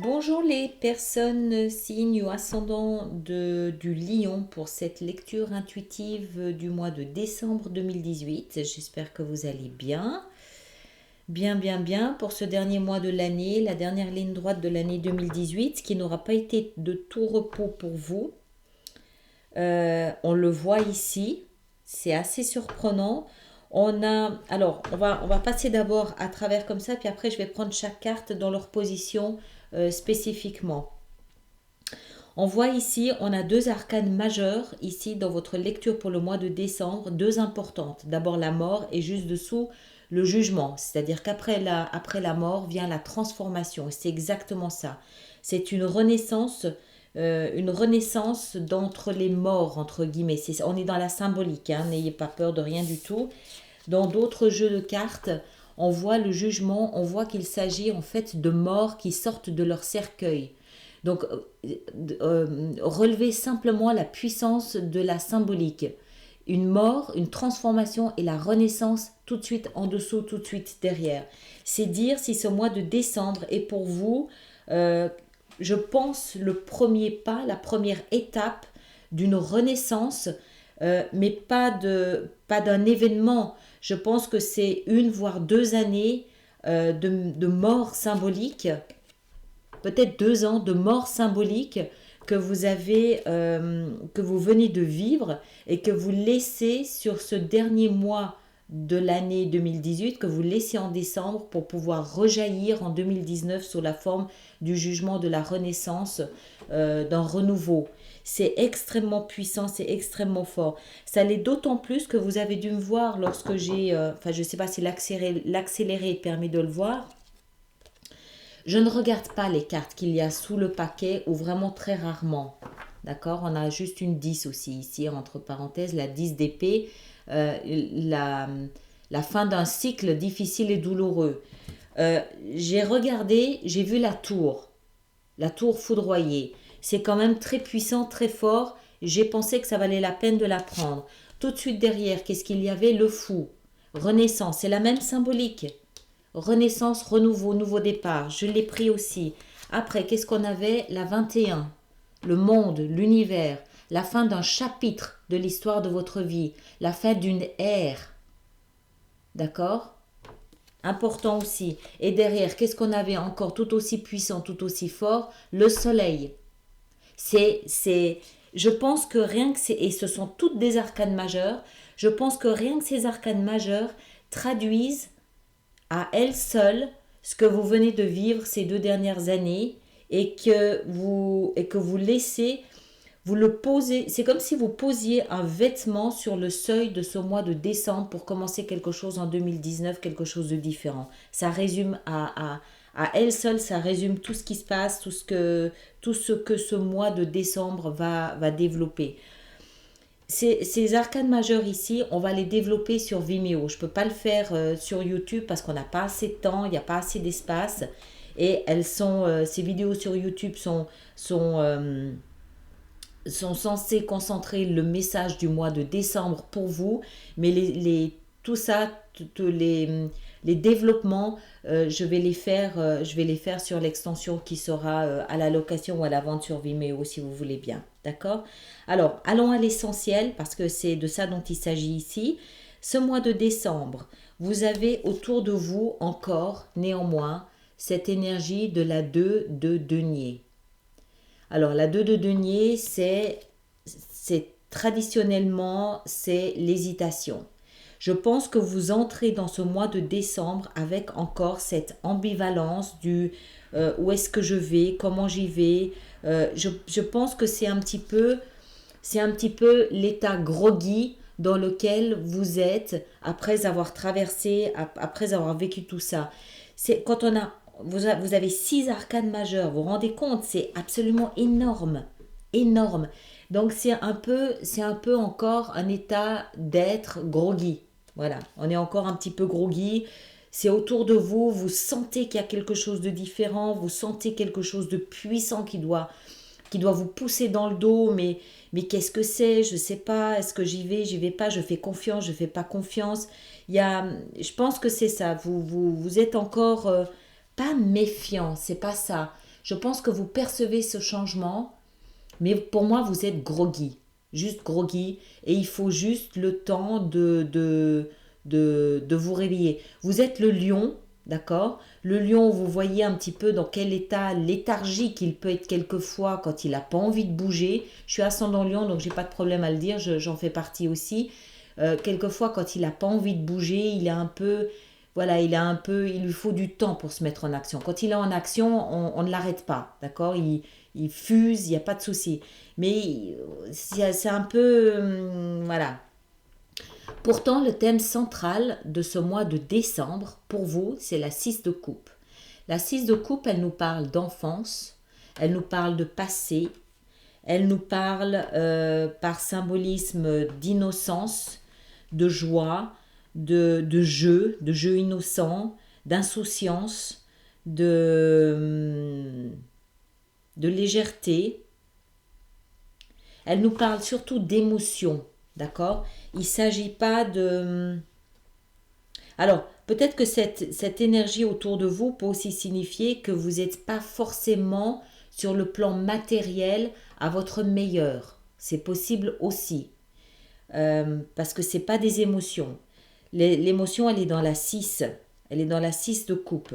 Bonjour les personnes signes ou ascendants du Lion pour cette lecture intuitive du mois de décembre 2018. J'espère que vous allez bien. Bien pour ce dernier mois de l'année, la dernière ligne droite de l'année 2018 qui n'aura pas été de tout repos pour vous. On le voit ici, c'est assez surprenant. On va passer d'abord à travers comme ça, puis après je vais prendre chaque carte dans leur position spécifiquement. On voit ici, on a deux arcanes majeures ici dans votre lecture pour le mois de décembre, deux importantes. D'abord la mort et juste dessous le jugement, c'est-à-dire qu'après la mort vient la transformation. C'est exactement ça. C'est une renaissance d'entre les morts, entre guillemets. On est dans la symbolique, hein, n'ayez pas peur de rien du tout. Dans d'autres jeux de cartes, on voit le jugement, on voit qu'il s'agit en fait de morts qui sortent de leur cercueil. Donc, relevez simplement la puissance de la symbolique. Une mort, une transformation et la renaissance tout de suite en dessous, tout de suite derrière. C'est dire si ce mois de décembre est pour vous, je pense, le premier pas, la première étape d'une renaissance, mais pas d'un événement. Je pense que c'est une voire 2 années de mort symbolique, peut-être 2 ans de mort symbolique que que vous venez de vivre et que vous laissez sur ce dernier mois de l'année 2018, que vous laissez en décembre pour pouvoir rejaillir en 2019 sous la forme du jugement de la renaissance, d'un renouveau. C'est extrêmement puissant, c'est extrêmement fort. Ça l'est d'autant plus que vous avez dû me voir lorsque je ne sais pas si l'accéléré permet de le voir. Je ne regarde pas les cartes qu'il y a sous le paquet ou vraiment très rarement. D'accord? On a juste une 10 aussi ici, entre parenthèses, la 10 d'épée, la fin d'un cycle difficile et douloureux. J'ai regardé, j'ai vu la tour foudroyée. C'est quand même très puissant, très fort. J'ai pensé que ça valait la peine de la prendre. Tout de suite derrière, qu'est-ce qu'il y avait? Le fou. Renaissance, c'est la même symbolique. Renaissance, renouveau, nouveau départ. Je l'ai pris aussi. Après, qu'est-ce qu'on avait? La 21. Le monde, l'univers. La fin d'un chapitre de l'histoire de votre vie. La fin d'une ère. D'accord? Important aussi. Et derrière, qu'est-ce qu'on avait encore tout aussi puissant, tout aussi fort? Le soleil. Je pense que rien que et ce sont toutes des arcanes majeures, je pense que rien que ces arcanes majeures traduisent à elles seules ce que vous venez de vivre ces 2 dernières années et que vous laissez, vous le posez, c'est comme si vous posiez un vêtement sur le seuil de ce mois de décembre pour commencer quelque chose en 2019, quelque chose de différent. Ça résume à elle seule, ça résume tout ce qui se passe, tout ce que ce mois de décembre va développer. Ces arcanes majeures ici, on va les développer sur Vimeo. Je ne peux pas le faire sur YouTube parce qu'on n'a pas assez de temps, il n'y a pas assez d'espace. Et ces vidéos sur YouTube sont censées concentrer le message du mois de décembre pour vous. Mais tout ça, les développements, je vais les faire sur l'extension qui sera à la location ou à la vente sur Vimeo si vous voulez bien. D'accord? Alors, allons à l'essentiel parce que c'est de ça dont il s'agit ici. Ce mois de décembre, vous avez autour de vous encore, néanmoins, cette énergie de la 2 de denier. Alors, la 2 de denier, c'est traditionnellement, c'est l'hésitation. Je pense que vous entrez dans ce mois de décembre avec encore cette ambivalence du où est-ce que je vais, comment j'y vais. Je pense que c'est un petit peu l'état groggy dans lequel vous êtes après avoir traversé, après avoir vécu tout ça. C'est quand vous avez 6 arcanes majeures, vous vous rendez compte, c'est absolument énorme, énorme. Donc c'est un peu encore un état d'être groggy. Voilà, on est encore un petit peu groggy. c'est autour de vous, vous sentez qu'il y a quelque chose de différent, vous sentez quelque chose de puissant qui doit vous pousser dans le dos, mais qu'est-ce que c'est? Je sais pas, est-ce que j'y vais pas, je fais confiance, je fais pas confiance. Je pense que c'est ça, vous êtes encore pas méfiant, c'est pas ça. Je pense que vous percevez ce changement, mais pour moi, vous êtes groggy, juste groggy, et il faut juste le temps de vous réveiller. Vous êtes le lion, d'accord? Le lion, vous voyez un petit peu dans quel état léthargique il peut être quelquefois quand il n'a pas envie de bouger. Je suis ascendant lion, donc j'ai pas de problème à le dire, j'en fais partie aussi. Quelquefois, quand il n'a pas envie de bouger, il est un peu... Voilà, il lui faut du temps pour se mettre en action. Quand il est en action, on ne l'arrête pas, d'accord? Il fuse, il n'y a pas de souci. Mais c'est un peu... voilà. Pourtant, le thème central de ce mois de décembre, pour vous, c'est la 6 de coupe. La 6 de coupe, elle nous parle d'enfance, elle nous parle de passé, elle nous parle par symbolisme d'innocence, de joie, de jeu innocent, d'insouciance, de légèreté. Elle nous parle surtout d'émotion, d'accord? Il ne s'agit pas de... Alors, peut-être que cette énergie autour de vous peut aussi signifier que vous n'êtes pas forcément sur le plan matériel à votre meilleur. C'est possible aussi. Parce que ce n'est pas des émotions. L'émotion, elle est dans la 6. Elle est dans la 6 de coupe.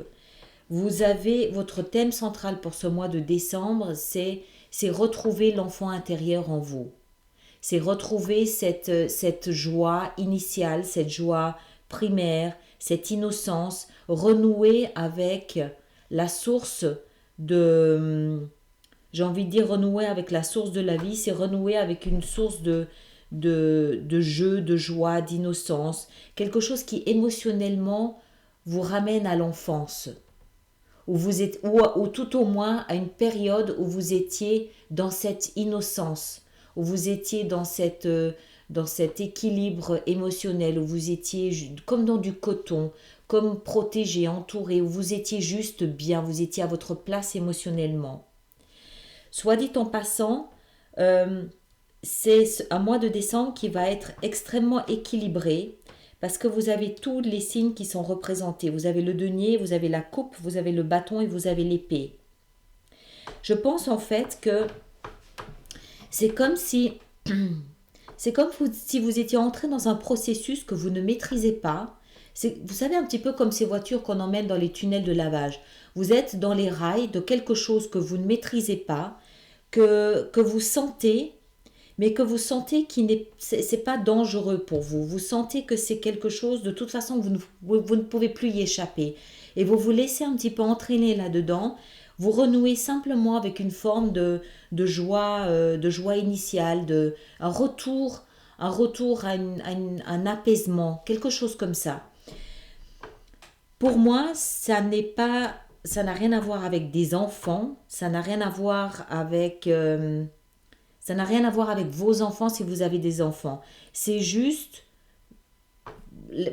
Vous avez votre thème central pour ce mois de décembre, c'est retrouver l'enfant intérieur en vous. C'est retrouver cette joie initiale, cette joie primaire, cette innocence, renouer avec la source de, j'ai envie de dire renouer avec la source de la vie, c'est renouer avec une source de jeu, de joie, d'innocence, quelque chose qui émotionnellement vous ramène à l'enfance, où vous êtes, ou tout au moins à une période où vous étiez dans cette innocence, où vous étiez dans cet équilibre émotionnel, où vous étiez comme dans du coton, comme protégé, entouré, où vous étiez juste bien, vous étiez à votre place émotionnellement. Soit dit en passant, c'est un mois de décembre qui va être extrêmement équilibré parce que vous avez tous les signes qui sont représentés. Vous avez le denier, vous avez la coupe, vous avez le bâton et vous avez l'épée. Je pense en fait que c'est comme si si vous étiez entré dans un processus que vous ne maîtrisez pas. Vous savez, un petit peu comme ces voitures qu'on emmène dans les tunnels de lavage. Vous êtes dans les rails de quelque chose que vous ne maîtrisez pas, que vous sentez, mais que vous sentez c'est pas dangereux pour vous. Vous sentez que c'est quelque chose, de toute façon, vous ne pouvez plus y échapper. Et vous vous laissez un petit peu entraîner là-dedans. Vous renouez simplement avec une forme de joie initiale, un retour à un apaisement, quelque chose comme ça. Pour moi, ça n'a rien à voir avec des enfants, ça n'a rien à voir avec... ça n'a rien à voir avec vos enfants si vous avez des enfants. C'est juste,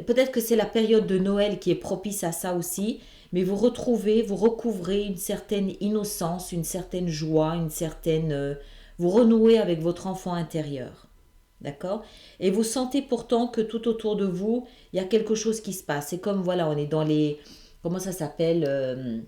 peut-être que c'est la période de Noël qui est propice à ça aussi, mais vous recouvrez une certaine innocence, une certaine joie, vous renouez avec votre enfant intérieur. D'accord? Et vous sentez pourtant que tout autour de vous, il y a quelque chose qui se passe. C'est comme, voilà, on est dans les... Comment ça s'appelle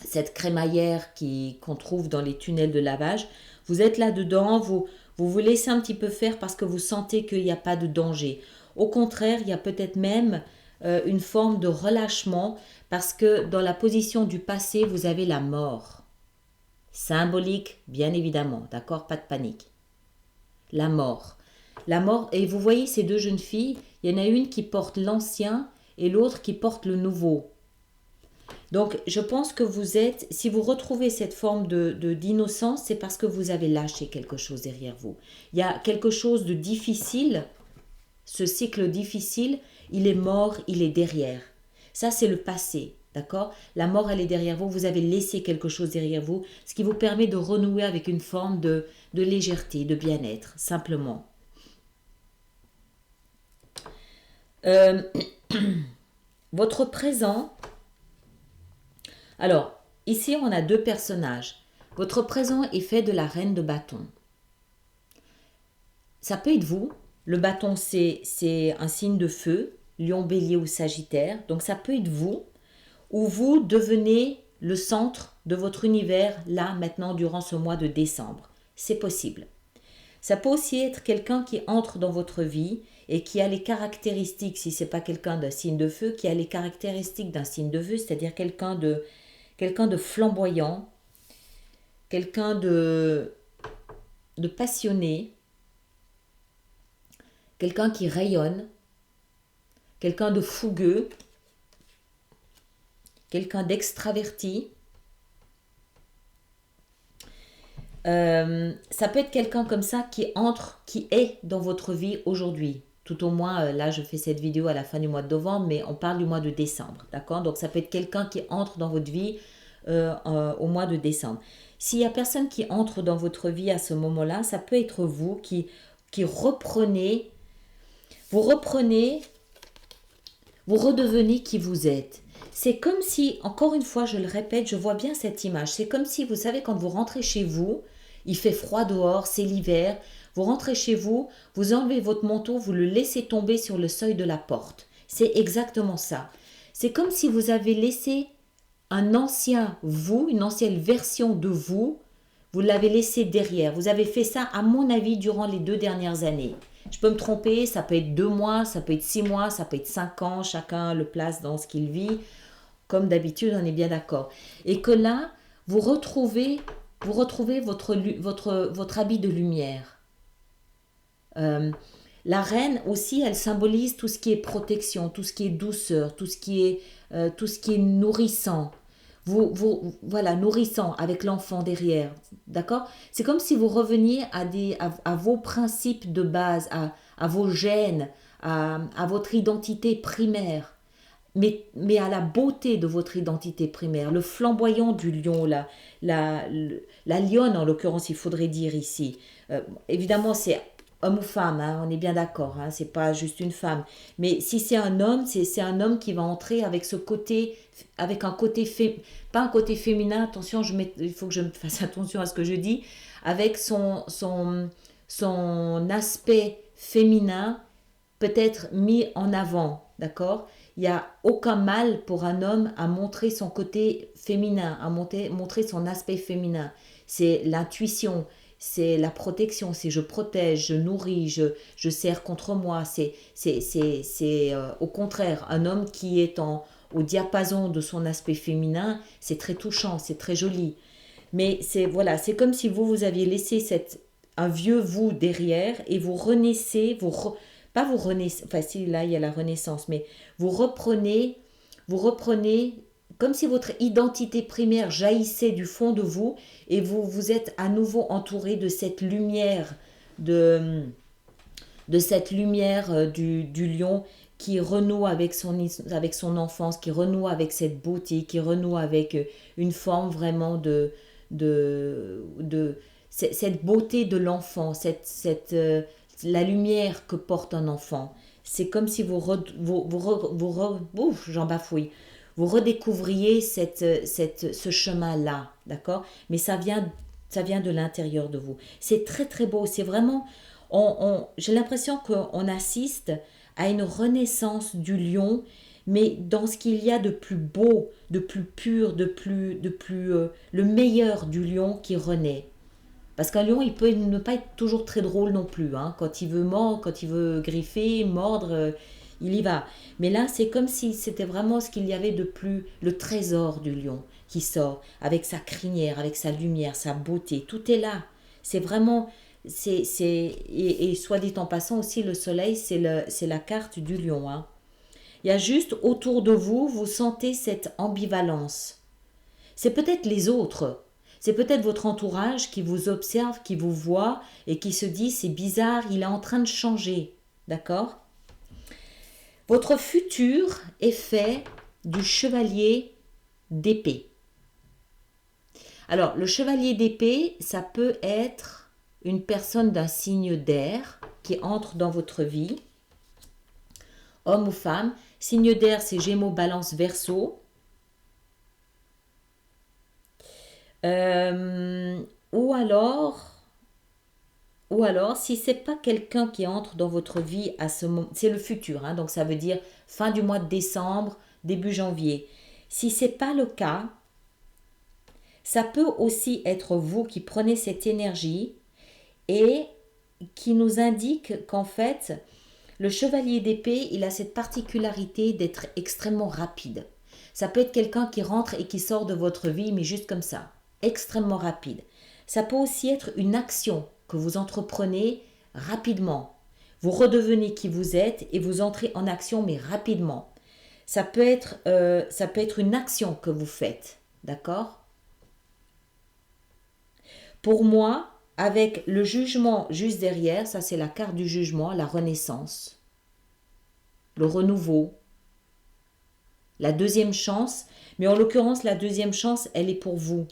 cette crémaillère qu'on trouve dans les tunnels de lavage. Vous êtes là-dedans, vous laissez un petit peu faire parce que vous sentez qu'il n'y a pas de danger. Au contraire, il y a peut-être même une forme de relâchement parce que dans la position du passé, vous avez la mort. Symbolique, bien évidemment, d'accord? Pas de panique. La mort. La mort, et vous voyez ces deux jeunes filles, il y en a une qui porte l'ancien et l'autre qui porte le nouveau. Donc, je pense que si vous retrouvez cette forme d'innocence, c'est parce que vous avez lâché quelque chose derrière vous. Il y a quelque chose de difficile, ce cycle difficile, il est mort, il est derrière. Ça, c'est le passé, d'accord? La mort, elle est derrière vous, vous avez laissé quelque chose derrière vous, ce qui vous permet de renouer avec une forme de légèreté, de bien-être, simplement. Votre présent, alors ici on a deux personnages. Votre présent est fait de la reine de bâton. Ça peut être vous. Le bâton, c'est un signe de feu, lion, bélier ou sagittaire. Donc ça peut être vous, ou vous devenez le centre de votre univers, là, maintenant, durant ce mois de décembre. C'est possible. Ça peut aussi être quelqu'un qui entre dans votre vie et qui a les caractéristiques, si ce n'est pas quelqu'un d'un signe de feu, qui a les caractéristiques d'un signe de feu, c'est-à-dire quelqu'un de flamboyant, quelqu'un de passionné, quelqu'un qui rayonne, quelqu'un de fougueux, quelqu'un d'extraverti. Ça peut être quelqu'un comme ça qui entre, qui est dans votre vie aujourd'hui. Tout au moins, là, je fais cette vidéo à la fin du mois de novembre, mais on parle du mois de décembre, d'accord? Donc, ça peut être quelqu'un qui entre dans votre vie au mois de décembre. S'il y a personne qui entre dans votre vie à ce moment-là, ça peut être vous qui reprenez, vous redevenez qui vous êtes. C'est comme si, encore une fois, je le répète, je vois bien cette image. C'est comme si, vous savez, quand vous rentrez chez vous, il fait froid dehors, c'est l'hiver, vous rentrez chez vous, vous enlevez votre manteau, vous le laissez tomber sur le seuil de la porte. C'est exactement ça. C'est comme si vous avez laissé un ancien vous, une ancienne version de vous, vous l'avez laissé derrière. Vous avez fait ça, à mon avis, durant les 2 dernières années. Je peux me tromper, ça peut être 2 mois, ça peut être 6 mois, ça peut être 5 ans, chacun le place dans ce qu'il vit. Comme d'habitude, on est bien d'accord. Et que là, vous retrouvez votre habit de lumière. La reine aussi, elle symbolise tout ce qui est protection, tout ce qui est douceur, tout ce qui est nourrissant. Voilà, nourrissant avec l'enfant derrière. D'accord? C'est comme si vous reveniez à vos principes de base, à vos gènes, à votre identité primaire. Mais à la beauté de votre identité primaire, le flamboyant du lion, la lionne en l'occurrence, il faudrait dire ici. Évidemment, c'est homme ou femme, hein, on est bien d'accord, hein, c'est pas juste une femme. Mais si c'est un homme, c'est un homme qui va entrer avec ce côté, avec un côté, pas un côté féminin, attention, il faut que je fasse attention à ce que je dis, avec son aspect féminin peut-être mis en avant, d'accord? Il n'y a aucun mal pour un homme à montrer son côté féminin, à montrer son aspect féminin. C'est l'intuition, c'est la protection, c'est je protège, je nourris, je sers contre moi. C'est au contraire, un homme qui est au diapason de son aspect féminin, c'est très touchant, c'est très joli. Mais voilà, c'est comme si vous aviez laissé un vieux vous derrière et vous renaissez, pas vous renaissez, enfin si là il y a la renaissance, mais vous reprenez comme si votre identité primaire jaillissait du fond de vous et vous êtes à nouveau entouré de cette lumière, de cette lumière du lion qui renoue avec son enfance, qui renoue avec cette beauté, qui renoue avec une forme vraiment de cette beauté de l'enfant, la lumière que porte un enfant. C'est comme si j'en bafouille, vous redécouvriez ce chemin-là, d'accord? Mais ça vient de l'intérieur de vous. C'est très très beau, c'est vraiment, j'ai l'impression qu'on assiste à une renaissance du lion, mais dans ce qu'il y a de plus beau, de plus pur, le meilleur du lion qui renaît. Parce qu'un lion, il peut ne pas être toujours très drôle non plus, hein. Quand il veut mordre, quand il veut griffer, mordre, il y va. Mais là, c'est comme si c'était vraiment ce qu'il y avait de plus, le trésor du lion qui sort, avec sa crinière, avec sa lumière, sa beauté. Tout est là. C'est vraiment, et soit dit en passant aussi, le soleil, c'est la carte du lion, hein. Il y a juste autour de vous, vous sentez cette ambivalence. C'est peut-être les autres. C'est peut-être votre entourage qui vous observe, qui vous voit et qui se dit c'est bizarre, il est en train de changer. D'accord? Votre futur est fait du chevalier d'épée. Alors, le chevalier d'épée, ça peut être une personne d'un signe d'air qui entre dans votre vie, homme ou femme. Signe d'air, c'est Gémeaux, Balance, Verseau. Euh, ou alors, ou alors, si c'est pas quelqu'un qui entre dans votre vie à ce moment, c'est le futur, hein, donc ça veut dire fin du mois de décembre, début janvier. Si c'est pas le cas, ça peut aussi être vous qui prenez cette énergie et qui nous indique qu'en fait, le chevalier d'épée, il a cette particularité d'être extrêmement rapide. Ça peut être quelqu'un qui rentre et qui sort de votre vie, mais juste comme ça, extrêmement rapide. Ça peut aussi être une action que vous entreprenez rapidement. Vous redevenez qui vous êtes et vous entrez en action, mais rapidement. Ça peut être une action que vous faites, d'accord? Pour moi, avec le jugement juste derrière, ça c'est la carte du jugement, la renaissance, le renouveau, la deuxième chance. Mais en l'occurrence, la deuxième chance, elle est pour vous.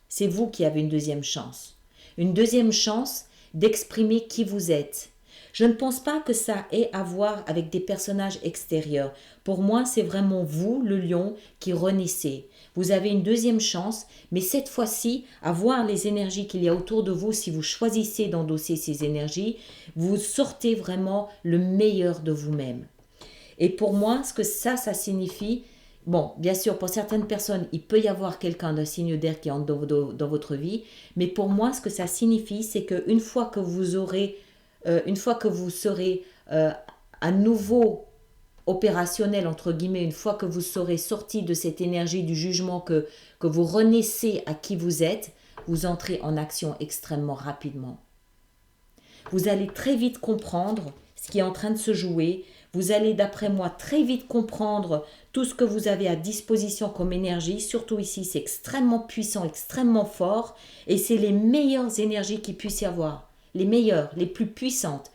C'est vous qui avez une deuxième chance. Une deuxième chance d'exprimer qui vous êtes. Je ne pense pas que ça ait à voir avec des personnages extérieurs. Pour moi, c'est vraiment vous, le lion, qui renaissez. Vous avez une deuxième chance, mais cette fois-ci, à voir les énergies qu'il y a autour de vous, si vous choisissez d'endosser ces énergies, vous sortez vraiment le meilleur de vous-même. Et pour moi, ce que ça signifie, bon, bien sûr, pour certaines personnes, il peut y avoir quelqu'un d'un signe d'air qui entre dans votre vie, mais pour moi, ce que ça signifie, c'est qu'une fois que une fois que vous serez à nouveau opérationnel, entre guillemets, une fois que vous serez sorti de cette énergie du jugement, que vous renaissez à qui vous êtes, vous entrez en action extrêmement rapidement. Vous allez très vite comprendre ce qui est en train de se jouer. Vous allez, d'après moi, très vite comprendre tout ce que vous avez à disposition comme énergie. Surtout ici, c'est extrêmement puissant, extrêmement fort. Et c'est les meilleures énergies qu'il puisse y avoir. Les meilleures, les plus puissantes.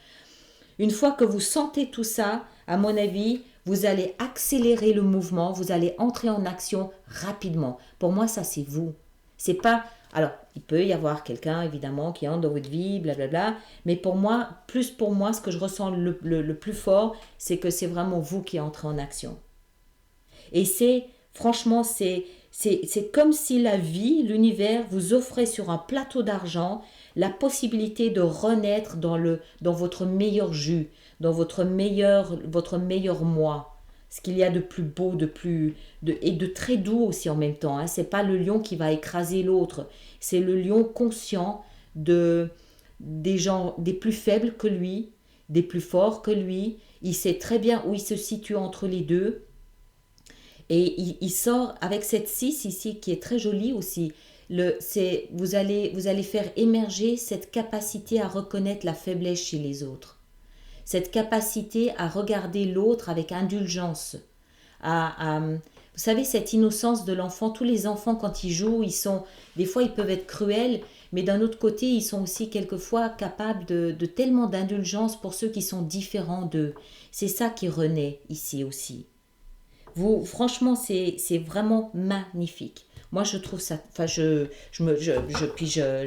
Une fois que vous sentez tout ça, à mon avis, vous allez accélérer le mouvement, vous allez entrer en action rapidement. Pour moi, ça, c'est vous. C'est pas... Alors, il peut y avoir quelqu'un, évidemment, qui entre dans votre vie, blablabla. Mais pour moi, ce que je ressens le plus fort, c'est que c'est vraiment vous qui entrez en action. Et franchement, c'est comme si la vie, l'univers, vous offrait sur un plateau d'argent la possibilité de renaître dans votre meilleur jus, dans votre meilleur moi. Ce qu'il y a de plus beau, et de très doux aussi en même temps. Hein. C'est pas le lion qui va écraser l'autre. C'est le lion conscient des gens, des plus faibles que lui, des plus forts que lui. Il sait très bien où il se situe entre les deux. Et il sort avec cette 6 ici qui est très jolie aussi. Vous allez faire émerger cette capacité à reconnaître la faiblesse chez les autres. Cette capacité à regarder l'autre avec indulgence. Vous savez, cette innocence de l'enfant. Tous les enfants, quand ils jouent, des fois, ils peuvent être cruels, mais d'un autre côté, ils sont aussi quelquefois capables de tellement d'indulgence pour ceux qui sont différents d'eux. C'est ça qui renaît ici aussi. Franchement, c'est vraiment magnifique. Moi, je trouve ça. Enfin,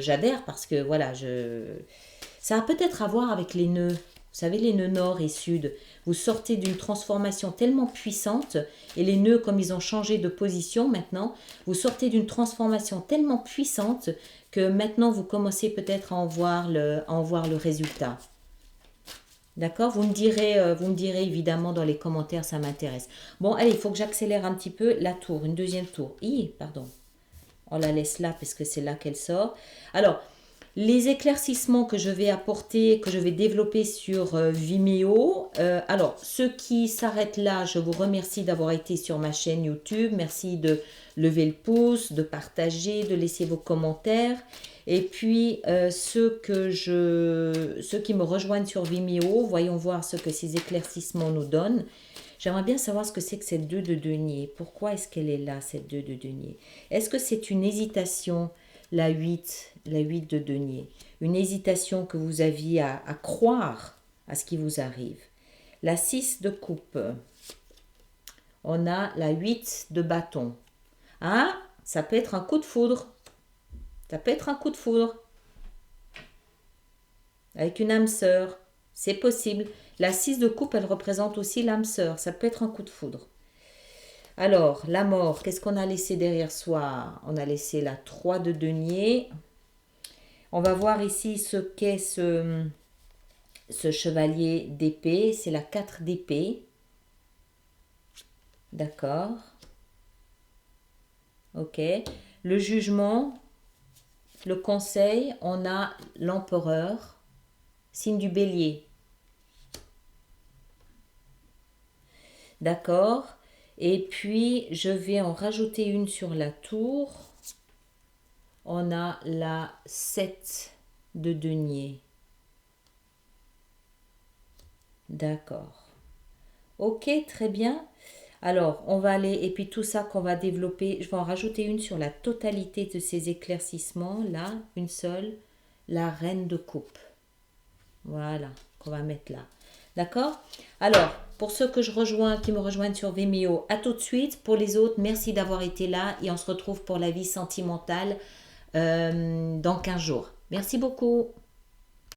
j'adhère parce que voilà, ça a peut-être à voir avec les nœuds. Vous savez, les nœuds nord et sud. Vous sortez d'une transformation tellement puissante et les nœuds, comme ils ont changé de position maintenant, vous sortez d'une transformation tellement puissante que maintenant vous commencez peut-être à en voir le résultat. D'accord, vous me direz évidemment dans les commentaires, ça m'intéresse. Bon, allez, il faut que j'accélère un petit peu la tour, une deuxième tour. Pardon. On la laisse là parce que c'est là qu'elle sort. Alors, les éclaircissements que je vais apporter, que je vais développer sur Vimeo. Alors, ceux qui s'arrêtent là, je vous remercie d'avoir été sur ma chaîne YouTube. Merci de lever le pouce, de partager, de laisser vos commentaires. Et puis, ceux qui me rejoignent sur Vimeo, voyons voir ce que ces éclaircissements nous donnent. J'aimerais bien savoir ce que c'est que cette 2 de denier. Pourquoi est-ce qu'elle est là, cette 2 de denier? Est-ce que c'est une hésitation, la 8 de denier? Une hésitation que vous aviez à croire à ce qui vous arrive. La 6 de coupe. On a la 8 de bâton. Ah, ça peut être un coup de foudre. Ça peut être un coup de foudre. Avec une âme sœur. C'est possible. La 6 de coupe, elle représente aussi l'âme sœur. Ça peut être un coup de foudre. Alors, la mort, qu'est-ce qu'on a laissé derrière soi? On a laissé la 3 de denier. On va voir ici ce qu'est ce chevalier d'épée. C'est la 4 d'épée. D'accord. Ok. Le jugement, le conseil, on a l'empereur, signe du bélier. D'accord. Et puis, je vais en rajouter une sur la tour. On a la 7 de denier. D'accord. Ok, très bien. Alors, on va aller, et puis tout ça qu'on va développer, je vais en rajouter une sur la totalité de ces éclaircissements. Là, une seule, la reine de coupe. Voilà, qu'on va mettre là. D'accord? Alors, pour ceux qui me rejoignent sur Vimeo, à tout de suite. Pour les autres, merci d'avoir été là et on se retrouve pour la vie sentimentale dans 15 jours. Merci beaucoup.